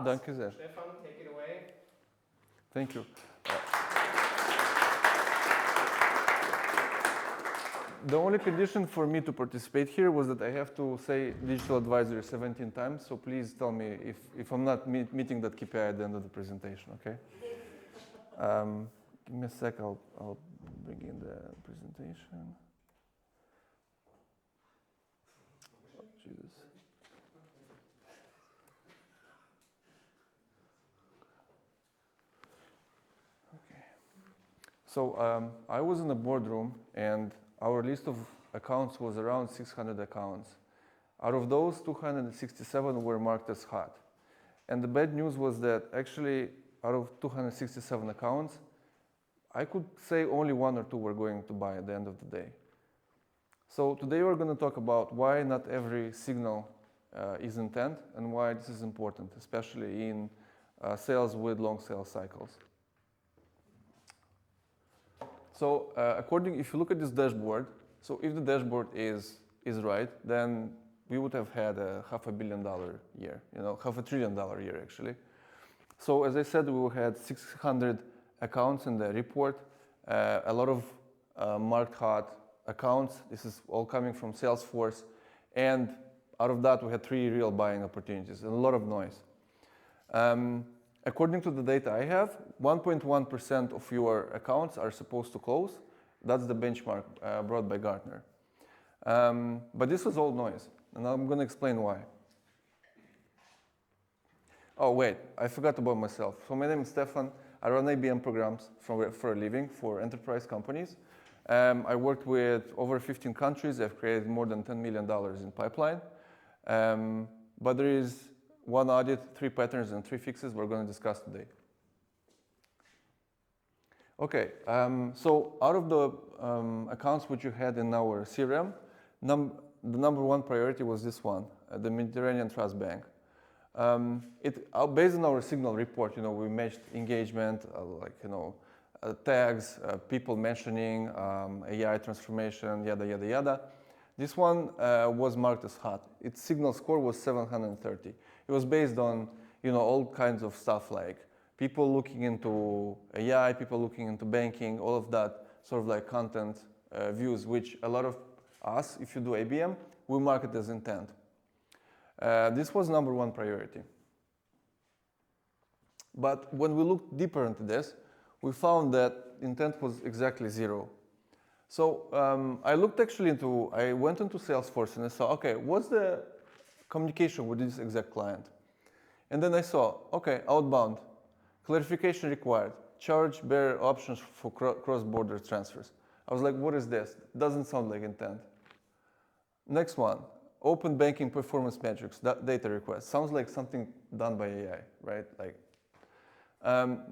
Danke sehr. Stefan, take it away. Thank you. The only condition for me to participate here was that I have to say digital advisory 17 times, so please tell me if I'm not meeting that KPI at the end of the presentation, okay? Give me a sec, I'll bring in the presentation. Oh, Jesus. Okay. So I was in a boardroom and our list of accounts was around 600 accounts. Out of those, 267 were marked as hot. And the bad news was that actually, out of 267 accounts, I could say only 1 or 2 were going to buy at the end of the day. So today we're going to talk about why not every signal is intent and why this is important, especially in sales with long sales cycles. So if you look at this dashboard, so if the dashboard is right, then we would have had a $500 million year, $500 billion year actually. So as I said, we had 600 accounts in the report, a lot of marked hot accounts. This is all coming from Salesforce. And out of that, we had 3 real buying opportunities and a lot of noise. According to the data I have, 1.1% of your accounts are supposed to close. That's the benchmark brought by Gartner. But this was all noise, and I'm going to explain why. Oh, wait, I forgot about myself. So my name is Stefan. I run ABM programs for a living for enterprise companies. I worked with over 15 countries. I've created more than $10 million in pipeline. But there is 1 audit, 3 patterns, and 3 fixes we're going to discuss today. Okay, so out of the accounts which you had in our CRM, the number 1 priority was this one, the Mediterranean Trust Bank. Based on our signal report, we matched engagement, tags, people mentioning, AI transformation, yada, yada, yada. This one was marked as hot. Its signal score was 730. It was based on, all kinds of stuff like people looking into AI, people looking into banking, all of that sort of like content views, which a lot of us, if you do ABM, we mark it as intent. This was number 1 priority. But when we looked deeper into this, we found that intent was exactly 0. So I went into Salesforce and I saw, okay, what's the communication with this exact client? And then I saw, okay, outbound, clarification required, charge bearer options for cross-border transfers. I was like, what is this? Doesn't sound like intent. Next one, open banking performance metrics, data request. Sounds like something done by AI, right?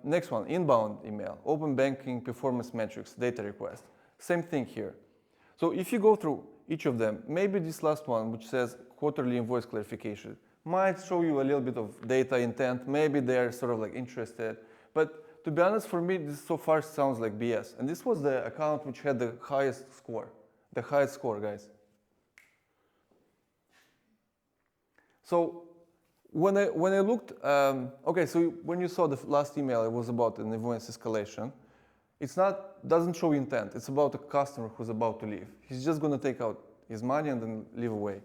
Next one, inbound email, open banking performance metrics, data request. Same thing here. So if you go through each of them, maybe this last one, which says quarterly invoice clarification, might show you a little bit of data intent. Maybe they're sort of like interested. But to be honest, for me, this so far sounds like BS. And this was the account which had the highest score. The highest score, guys. So when I looked, okay, so when you saw the last email, it was about an invoice escalation. Doesn't show intent. It's about a customer who's about to leave. He's just going to take out his money and then leave away.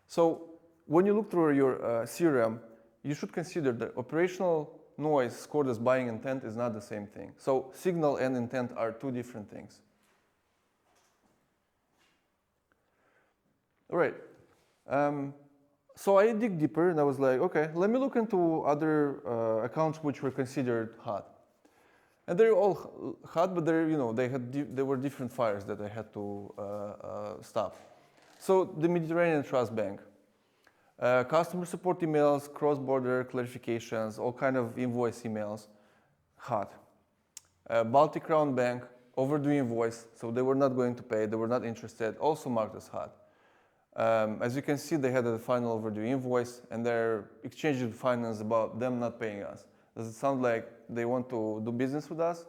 So when you look through your CRM, you should consider that operational noise scored as buying intent is not the same thing. So signal and intent are 2 different things. All right. So I dig deeper and I was like, okay, let me look into other accounts which were considered hot. And they're all hot, but they were different fires that I had to stop. So the Mediterranean Trust Bank, customer support emails, cross-border clarifications, all kind of invoice emails, hot. Baltic Crown Bank, overdue invoice, so they were not going to pay, they were not interested, also marked as hot. As you can see, they had a final overdue invoice and they're exchanging finance about them not paying us. Does it sound like they want to do business with us?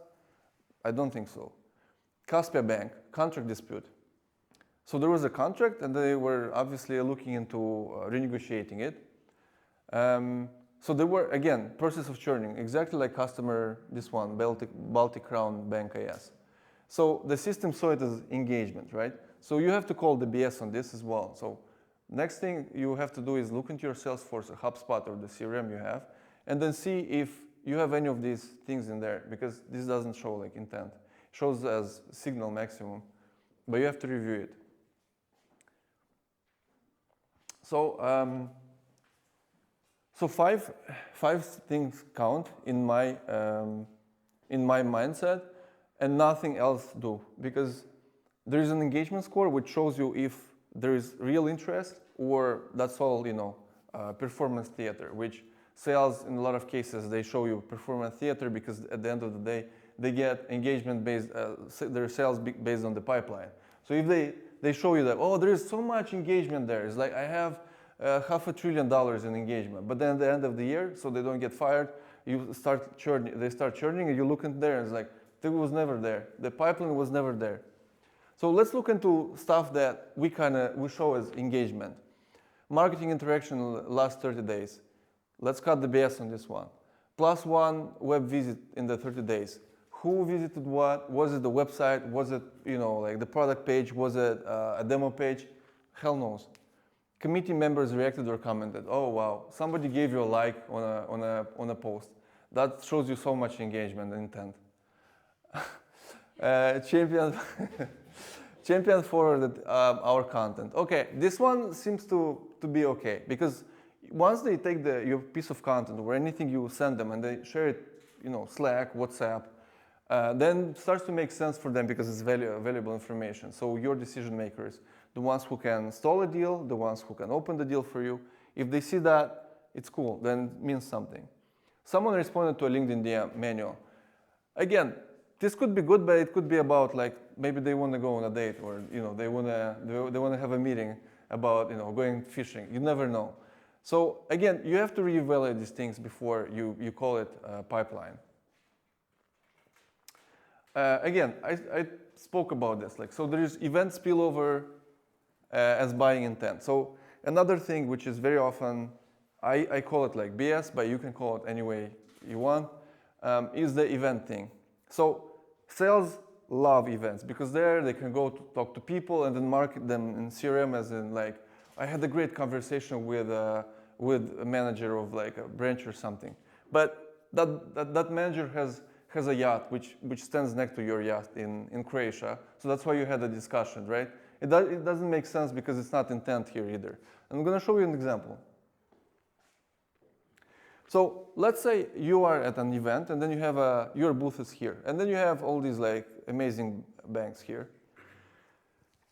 I don't think so. Caspia Bank, contract dispute. So there was a contract and they were obviously looking into renegotiating it. So there were, again, process of churning, exactly like customer, this one, Baltic Crown Bank AS. So the system saw it as engagement, right? So you have to call the BS on this as well. So next thing you have to do is look into your Salesforce or HubSpot or the CRM you have, and then see if you have any of these things in there, because this doesn't show like intent. It shows as signal maximum, but you have to review it. So, so five things count in my mindset, and nothing else do, because there is an engagement score which shows you if there is real interest or that's all, performance theater, which sales in a lot of cases, they show you performance theater because at the end of the day, they get engagement based, their sales based on the pipeline. So if they show you that, oh, there is so much engagement there. It's like I have $500 billion in engagement, but then at the end of the year, so they don't get fired, you start churning, they start churning, and you look in there and it's like, it was never there. The pipeline was never there. So let's look into stuff that we show as engagement. Marketing interaction last 30 days. Let's cut the BS on this one. +1 web visit in the 30 days. Who visited what? Was it the website? Was it, like the product page? Was it a demo page? Hell knows. Committee members reacted or commented. Oh wow, somebody gave you a like on a post. That shows you so much engagement and intent. Champion forwarded our content. Okay, this one seems to be okay, because once they take your piece of content or anything you send them and they share it, Slack, WhatsApp, then it starts to make sense for them because it's valuable information. So your decision makers, the ones who can install a deal, the ones who can open the deal for you, if they see that, it's cool, then it means something. Someone responded to a LinkedIn DM manual. Again, this could be good, but it could be about like maybe they want to go on a date, or they want to have a meeting about going fishing. You never know. So again, you have to reevaluate these things before you call it a pipeline. Again, I spoke about this. So there is event spillover as buying intent. So another thing which is very often, I call it like BS, but you can call it any way you want, is the event thing. So sales love events because there they can go to talk to people and then market them in CRM as in like, I had a great conversation with a manager of like a branch or something. But that manager has a yacht which stands next to your yacht in Croatia. So that's why you had a discussion, right? It doesn't make sense because it's not intent here either. I'm going to show you an example. So let's say you are at an event and then you have your booth is here. And then you have all these like amazing banks here.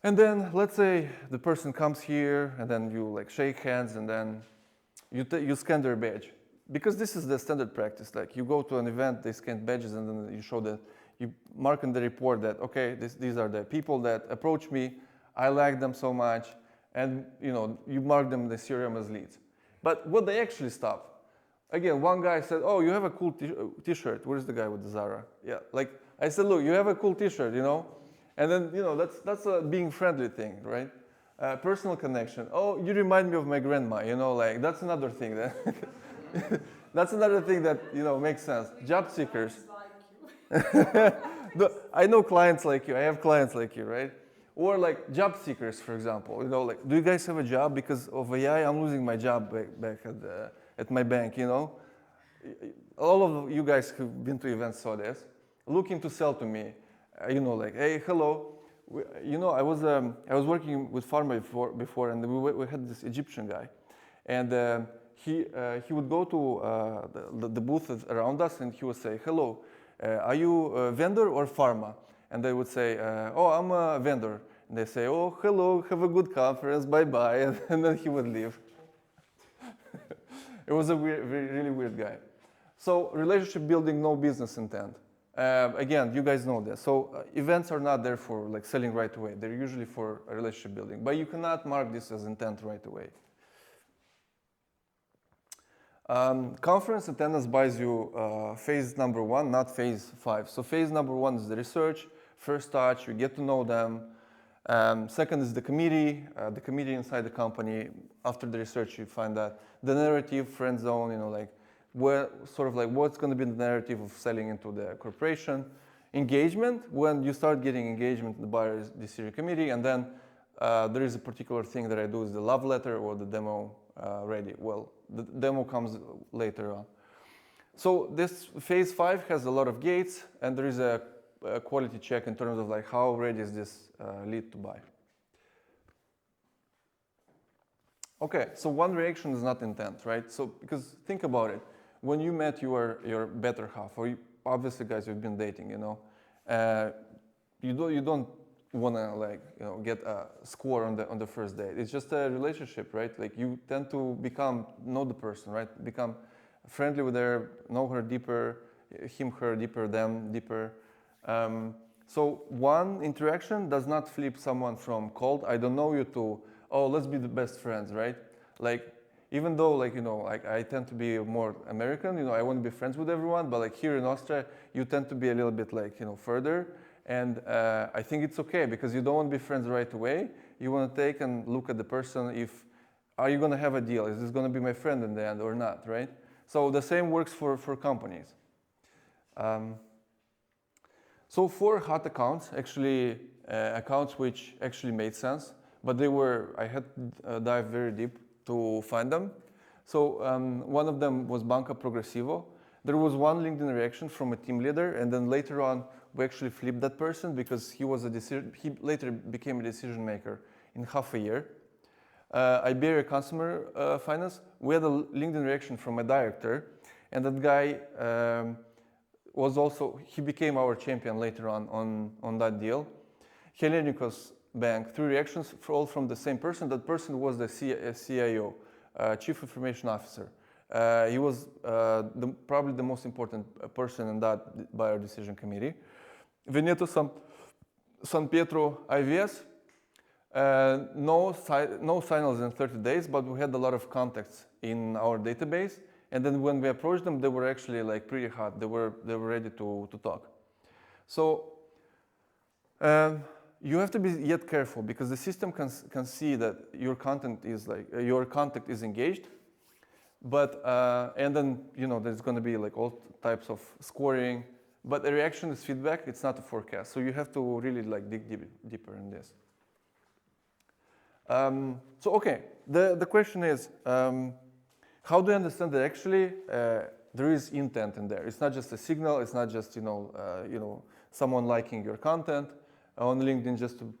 And then let's say the person comes here and then you like shake hands and then you scan their badge. Because this is the standard practice. Like you go to an event, they scan badges and then you show that, you mark in the report that, okay, these are the people that approach me. I like them so much. And you mark them in the CRM as leads. But what they actually stop. Again, one guy said, oh, you have a cool t-shirt. Where's the guy with the Zara? Yeah, like I said, look, you have a cool t-shirt, And then, that's a being friendly thing, right? Personal connection. Oh, you remind me of my grandma, like that's another thing that, that's another thing that, makes sense. Job seekers. I know clients like you. I have clients like you, right? Or like job seekers, for example. Like, do you guys have a job? Because of AI, I'm losing my job back at my bank, All of you guys who've been to events saw this, looking to sell to me, like, hey, hello. I was working with pharma before, and we had this Egyptian guy, and he would go to the booth around us, and he would say, hello, are you a vendor or pharma? And they would say, oh, I'm a vendor. And they say, oh, hello, have a good conference, bye-bye, and then he would leave. It was a really weird guy. So relationship building, no business intent. Again, you guys know this. So events are not there for like selling right away. They're usually for a relationship building. But you cannot mark this as intent right away. Conference attendance buys you phase number 1, not phase 5. So phase number 1 is the research, first touch, you get to know them. Second is the committee inside the company. After the research, you find that the narrative, friend zone, like sort of like what's going to be the narrative of selling into the corporation. Engagement, when you start getting engagement in the buyer decision committee, and then there is a particular thing that I do is the love letter or the demo ready. Well, the demo comes later on. So this phase 5 has a lot of gates, and there is a quality check in terms of like how ready is this lead to buy. Okay, so one reaction is not intent, right? So because think about it, when you met your better half, or obviously guys you've been dating, you know, you don't want to like get a score on the first date. It's just a relationship, right? Like you tend to know the person, right? Become friendly with her, know her deeper, her deeper, them deeper. So one interaction does not flip someone from cold, I don't know you, to, oh, let's be the best friends, right? Like, even though like, like I tend to be more American, I want to be friends with everyone, but like here in Austria, you tend to be a little bit like, further. And I think it's okay because you don't want to be friends right away. You want to take and look at the person are you going to have a deal? Is this going to be my friend in the end or not, right? So the same works for companies. So for hot accounts, actually accounts which actually made sense, but I had to dive very deep to find them. So one of them was Banca Progressivo. There was one LinkedIn reaction from a team leader, and then later on we actually flipped that person because he later became a decision maker in half a year. Iberia Consumer Finance, we had a LinkedIn reaction from a director, and that guy he became our champion later on that deal. Hellenikos Bank, 3 reactions, all from the same person. That person was the CIO, Chief Information Officer. He was probably the most important person in that buyer decision committee. Veneto San Pietro IVS, no signals in 30 days, but we had a lot of contacts in our database. And then when we approached them, they were actually like pretty hot. They were ready to talk. So you have to be yet careful because the system can see that your contact is engaged, but and then there's going to be like all types of scoring. But a reaction is feedback. It's not a forecast. So you have to really like dig deeper in this. So okay, the question is, how do you understand that actually there is intent in there? It's not just a signal. It's not just someone liking your content on LinkedIn just to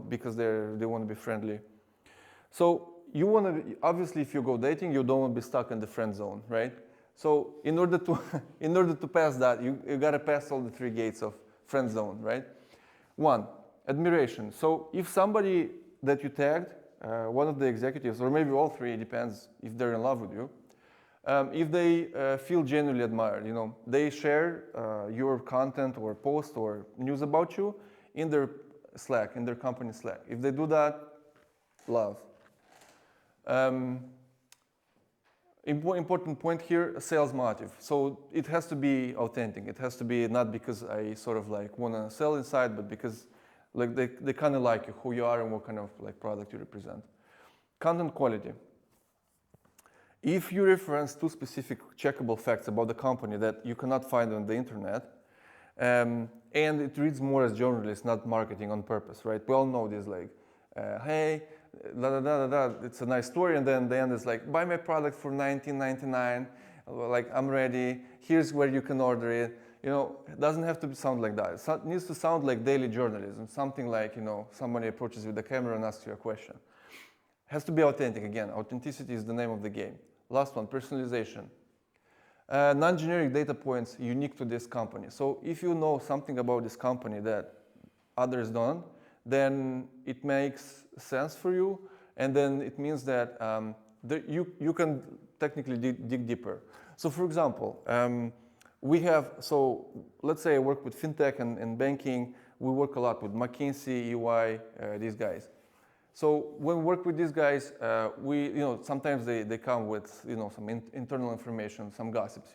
because they want to be friendly. So you want to obviously, if you go dating, you don't want to be stuck in the friend zone, right? So in order to pass that, you got to pass all the 3 gates of friend zone, right? 1, admiration. So if somebody that you tagged, one of the executives, or maybe all 3, depends if they're in love with you, if they feel genuinely admired, they share your content or post or news about you in their Slack, in their company Slack. If they do that, love. Important point here, sales motive. So it has to be authentic. It has to be not because I sort of like want to sell inside, but because like they kind of like you, who you are and what kind of like product you represent. Content quality. If you reference 2 specific checkable facts about the company that you cannot find on the internet, and it reads more as journalist, not marketing on purpose, right? We all know this, like, hey, da da da da da. It's a nice story, and then the end is like, buy my product for $19.99. Like, I'm ready. Here's where you can order it. It doesn't have to sound like that. It needs to sound like daily journalism, something like, somebody approaches you with the camera and asks you a question. Has to be authentic. Again, authenticity is the name of the game. Last one, personalization. Non-generic data points unique to this company. So if you know something about this company that others don't, then it makes sense for you, and then it means that you can technically dig deeper. So for example, let's say I work with fintech and banking. We work a lot with McKinsey, EY, these guys. So when we work with these guys, sometimes they come with some internal information, some gossips.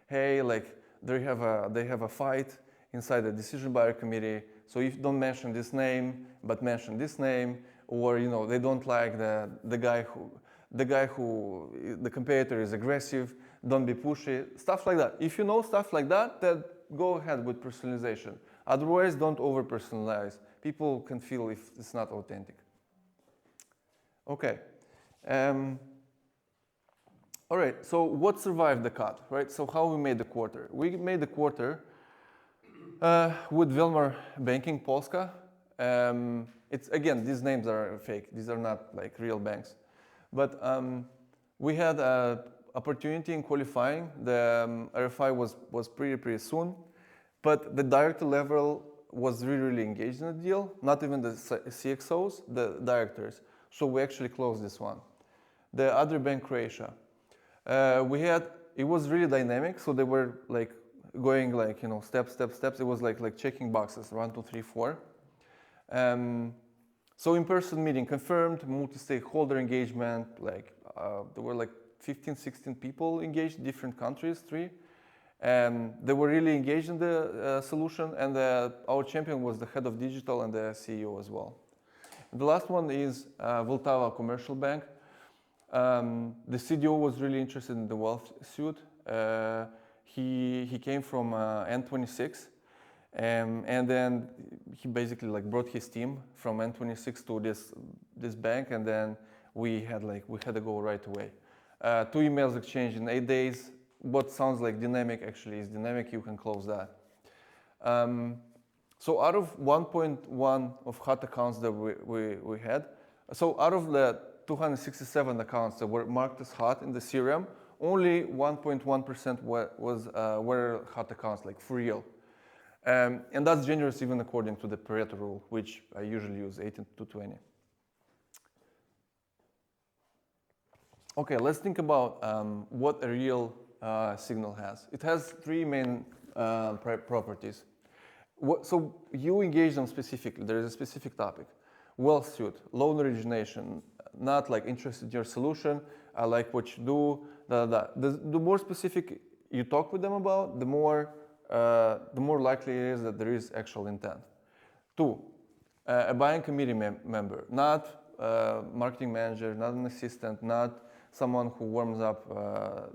Hey, like they have a fight inside the decision buyer committee. So if you don't mention this name, but mention this name, or they don't like the guy who the competitor is aggressive, don't be pushy, stuff like that. If you know stuff like that, then go ahead with personalization. Otherwise, don't over-personalize. People can feel if it's not authentic. Okay. All right, so what survived the cut, right? So how we made the quarter? We made the quarter with Velmar Banking Polska. It's again, these names are fake. These are not like real banks. But we had an opportunity in qualifying. The RFI was pretty soon, but the director level was really engaged in the deal. Not even the CXOs, the directors. So we actually closed this one. The other bank, Croatia. It was really dynamic, so they were like going like, steps. It was like checking boxes, 1, 2, 3, 4. So in-person meeting confirmed, multi-stakeholder engagement, there were like 15, 16 people engaged, different countries, 3. They were really engaged in the solution, and our champion was the head of digital and the CEO as well. The last one is Vltava Commercial Bank. The CDO was really interested in the wealth suite. He came from N26, and then he basically like brought his team from N26 to this bank, and then we had to go right away. 2 emails exchanged in 8 days. What sounds like dynamic actually is dynamic. You can close that. So out of 1.1 of hot accounts that we had, so out of the 267 accounts that were marked as hot in the CRM, only 1.1% were hot accounts, like for real. And that's generous even according to the Pareto rule, which I usually use 18 to 20. Okay, let's think about what a real signal has. It has 3 main properties. So you engage them specifically. There is a specific topic. Wealth suite, loan origination, not like interested in your solution, I like what you do, The more specific you talk with them about, the more likely it is that there is actual intent. 2, a buying committee member, not a marketing manager, not an assistant, not someone who warms up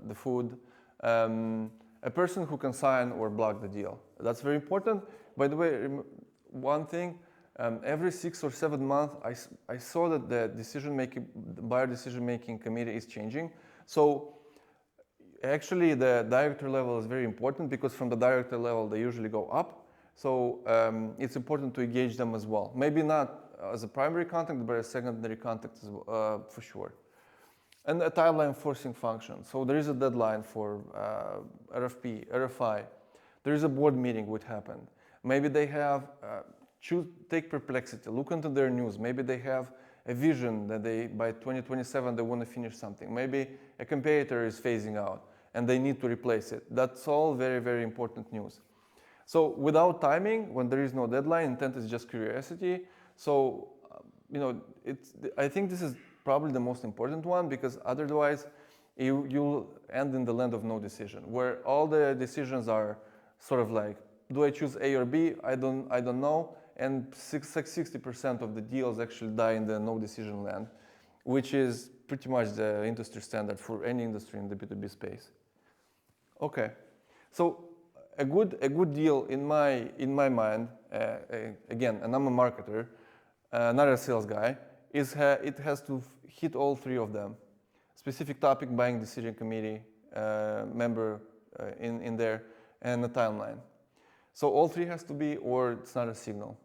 the food, a person who can sign or block the deal. That's very important. By the way, one thing, every 6 or 7 months, I saw that the buyer decision-making committee is changing. So actually, the director level is very important because from the director level, they usually go up. So it's important to engage them as well. Maybe not as a primary contact, but a secondary contact for sure. And a timeline forcing function. So there is a deadline for RFP, RFI. There is a board meeting which happened. Maybe they have, take Perplexity, look into their news. Maybe they have a vision that by 2027 they want to finish something. Maybe a competitor is phasing out and they need to replace it. That's all very, very important news. So without timing, when there is no deadline, intent is just curiosity. So, I think this is probably the most important one, because otherwise you'll end in the land of no decision, where all the decisions are sort of like, do I choose A or B? I don't know. And 60% of the deals actually die in the no decision land, which is pretty much the industry standard for any industry in the B2B space. Okay, so a good deal in my mind, again, and I'm a marketer, not a sales guy, it has to hit all 3 of them. Specific topic, buying decision committee member in there, and a timeline. So all 3 has to be, or it's not a signal.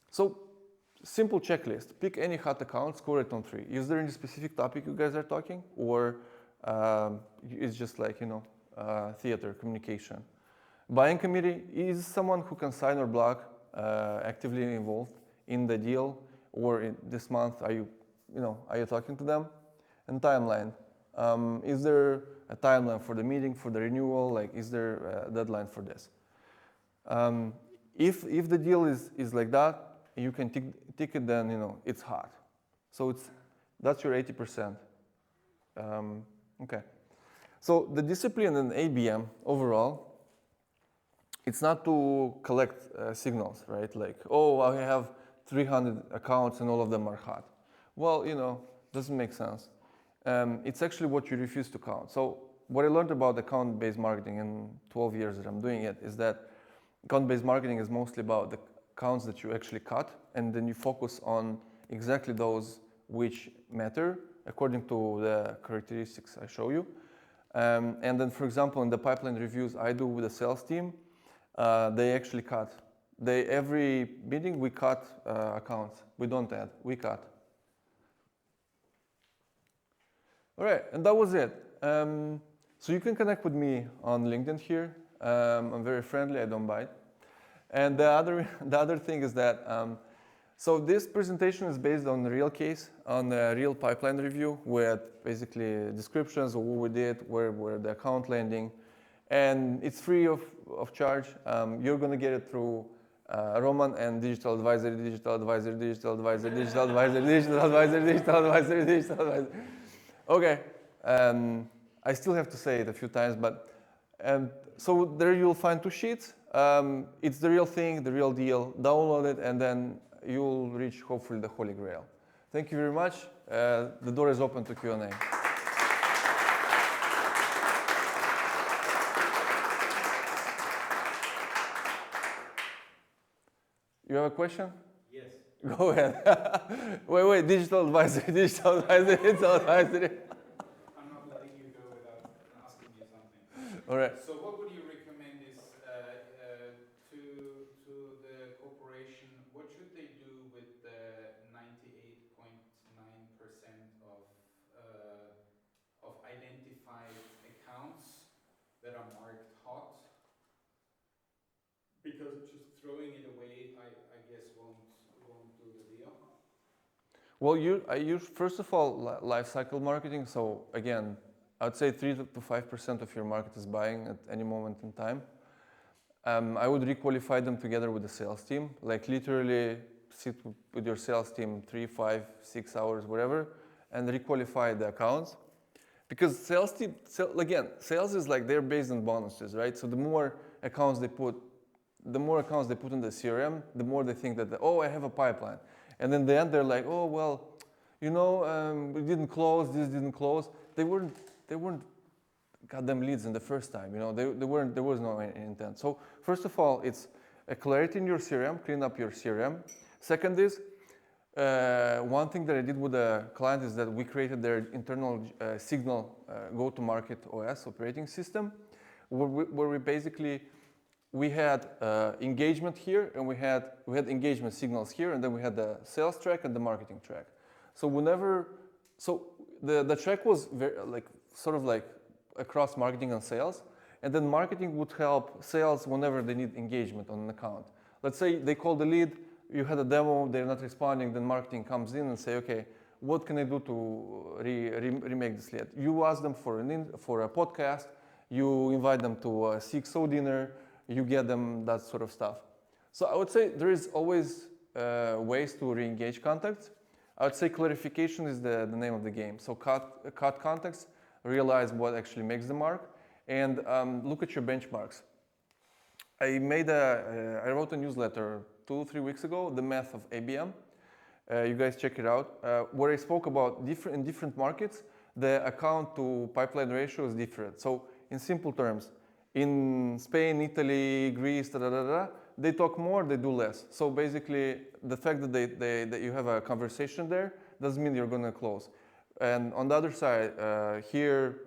So simple checklist. Pick any hot account, score it on 3. Is there any specific topic you guys are talking, or it's just like theater communication? Buying committee is someone who can sign or block, actively involved in the deal, or this month are you talking to them? And timeline. Is there a timeline for the meeting, for the renewal? Like, is there a deadline for this? If the deal is like that, you can tick it, then it's hot. So that's your 80%. Okay. So the discipline in ABM overall, it's not to collect signals, right? Like, oh, I have 300 accounts and all of them are hot. Well, doesn't make sense. it's actually what you refuse to count. So what I learned about account-based marketing in 12 years that I'm doing it is that account-based marketing is mostly about the accounts that you actually cut, and then you focus on exactly those which matter according to the characteristics I show you. And then, for example, in the pipeline reviews I do with the sales team, they actually cut. Every meeting we cut accounts. We don't add, we cut. All right, and that was it. So you can connect with me on LinkedIn here. I'm very friendly, I don't bite. And the other thing is that, so this presentation is based on a real case, on a real pipeline review with basically descriptions of what we did, where the account landing, and it's free of charge. You're gonna get it through Roman and digital advisor, digital advisor, digital advisor, digital advisor, digital advisor, digital advisor, digital advisor. Okay, I still have to say it a few times, but so there you'll find 2 sheets. It's the real thing, the real deal. Download it, and then you'll reach hopefully the Holy Grail. Thank you very much. The door is open to Q&A. You have a question? Yes. Go ahead. Wait, digital advisor, digital advisor, digital advisor. I'm not letting you go without asking you something. All right. So what would you recommend is to the corporation, what should they do with the 98.9% of identified accounts that are marked hot? Because just throwing it away, I guess won't do the deal. Well, I use, first of all, life cycle marketing. So again, I'd say 3 to 5% of your market is buying at any moment in time. I would requalify them together with the sales team, like literally sit with your sales team 3, 5, 6 hours, whatever, and requalify the accounts. Because sales is like they're based on bonuses, right? So the more accounts they put in the CRM, the more they think that, oh, I have a pipeline. And then the end, they're like, oh, well, we didn't close, this didn't close. They weren't goddamn leads in the first time, there was no intent. So first of all, it's a clarity in your CRM, clean up your CRM. Second is, one thing that I did with a client is that we created their internal Signal go-to-market OS operating system, where we basically, we had engagement here, and we had engagement signals here, and then we had the sales track and the marketing track. So the track was very, sort of like across marketing and sales, and then marketing would help sales whenever they need engagement on an account. Let's say they call the lead, you had a demo, they're not responding, then marketing comes in and say, okay, what can I do to remake this lead? You ask them for a podcast, you invite them to a CXO dinner, you get them that sort of stuff. So I would say there is always ways to re-engage contacts. I would say clarification is the name of the game. So cut contacts, realize what actually makes the mark, and look at your benchmarks. I wrote a newsletter 2-3 weeks ago, The Math of ABM. You guys check it out. Where I spoke about in different markets, the account to pipeline ratio is different. So in simple terms, in Spain, Italy, Greece, they talk more, they do less. So basically, the fact that you have a conversation there doesn't mean you're going to close. And on the other side, here,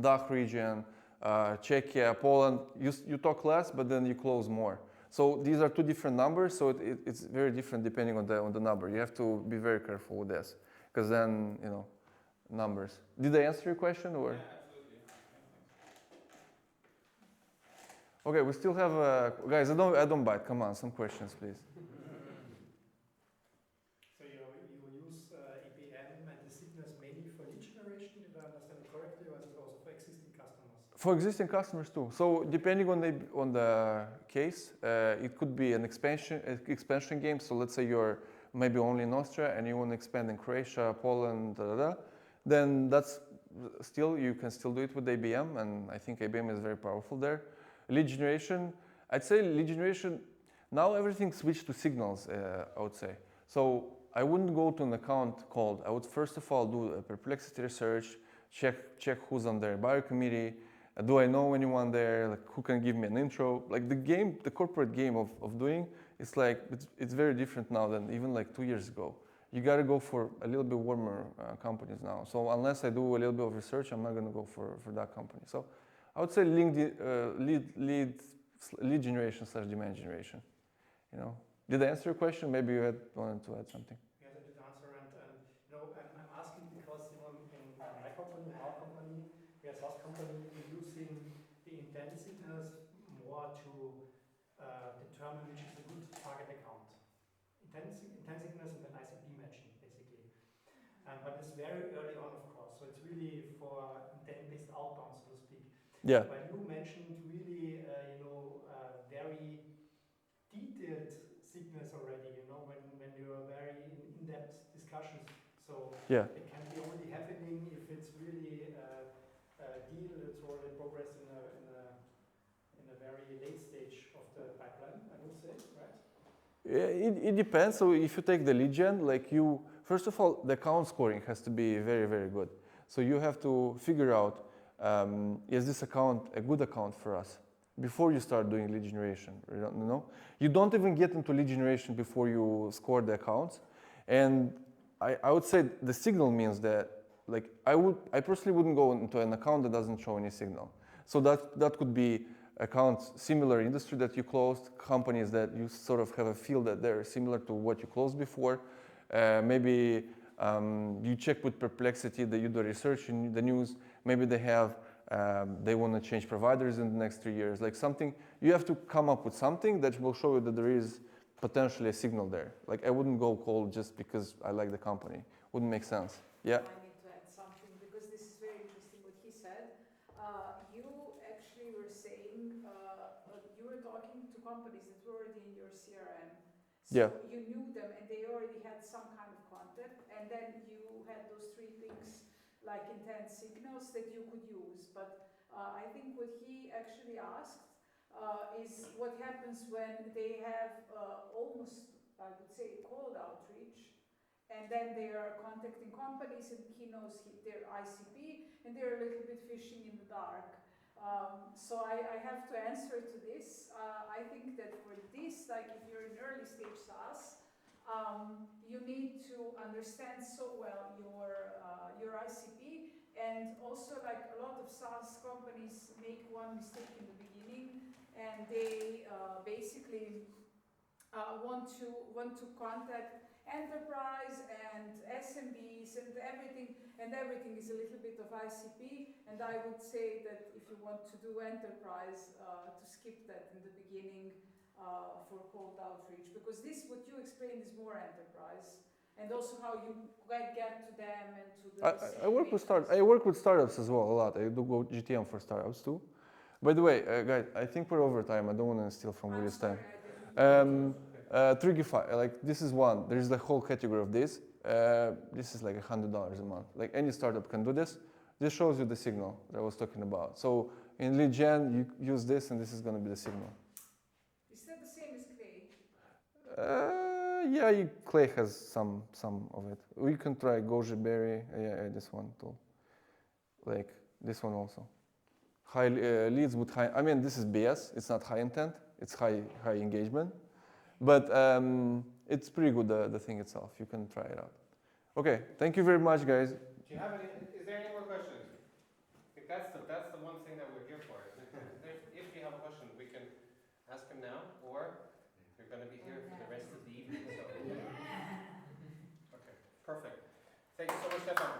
DACH region, Czechia, Poland, you talk less, but then you close more. So these are 2 different numbers, so it's very different depending on the number. You have to be very careful with this, because then, numbers. Did I answer your question, or? Yeah, absolutely. Okay, we still have, guys, I don't bite. Come on, some questions, please. So you use ABM and the signals mainly for lead generation, if I understand it correctly, or is it also for existing customers? For existing customers too. So depending on the case, it could be an expansion game. So let's say you're maybe only in Austria and you want to expand in Croatia, Poland, then you can still do it with ABM, and I think ABM is very powerful there. Lead generation, I'd say lead generation, now everything switched to signals, I would say. So I wouldn't go to an account cold. I would first of all do a perplexity research, check who's on their buyer committee, do I know anyone there, like who can give me an intro. Like the corporate game of doing, it's very different now than even like 2 years ago. You gotta go for a little bit warmer companies now. So unless I do a little bit of research, I'm not gonna go for that company. So I would say lead generation / demand generation. You know, did I answer your question? Maybe you had wanted to add something. Yes, I did answer, and you know, I'm asking because you know, in my company, in our company, we are a SaaS company, we're using the intent signals more to determine which is a good target account. Intent signals and then ICP matching, basically. But it's very early on, of course. So it's really for intent-based outbound, so to speak. Yeah. But you mentioned really, very detailed signals already. You know, when you are very in-depth discussions. So Yeah. it can be only happening if it's really a deal that's already progressed in a very late stage of the pipeline, I would say, right? It depends. So if you take the lead gen, first of all, the account scoring has to be very, very good. So you have to figure out, is this account a good account for us before you start doing lead generation? You don't even get into lead generation before you score the accounts. And I would say the signal means that, like, I personally wouldn't go into an account that doesn't show any signal. So that could be accounts similar industry that you closed, companies that you sort of have a feel that they're similar to what you closed before. Maybe you check with Perplexity, that you do research in the news. Maybe they want to change providers in the next 3 years. Like something, you have to come up with something that will show you that there is potentially a signal there. Like I wouldn't go cold just because I like the company. Wouldn't make sense. Yeah. I need to add something because this is very interesting what he said. You actually were saying, you were talking to companies that were already in your CRM. So Yeah. you knew them and they already had some kind of contact, and then you had those three things like intent signals that you could use. But I think what he actually asked is what happens when they have almost, I would say, cold outreach, and then they are contacting companies and he knows their ICP and they're a little bit fishing in the dark. So I have to answer to this. I think that for this, like if you're in early stage SaaS, you need to understand so well your ICP, and also like a lot of SaaS companies make one mistake in the beginning, and they basically want to contact enterprise and SMBs and everything is a little bit of ICP, and I would say that if you want to do enterprise, to skip that in the beginning for cold outreach, because this what you explained is more enterprise, and also how you get to them and to the I work with startups as well a lot. I do go GTM for startups too. By the way, guys, I think we're over time. I don't want to steal from Will's time. Trigify, like this is one. There is the whole category of this. This is like $100 a month. Like any startup can do this. This shows you the signal that I was talking about. So in lead gen, you use this, and this is going to be the signal. Is that the same as Clay? Yeah, Clay has some of it. We can try Goji Berry. Yeah, this one too. Like this one also. High leads with high. I mean, this is BS. It's not high intent. It's high engagement. But it's pretty good, the thing itself. You can try it out. Okay, thank you very much, guys. Do you have any? Is there any more questions? I think that's the one thing that we're here for. If you have a question, we can ask him now, or you're going to be here for the rest of the evening. So. Okay, perfect. Thank you so much, Stefan.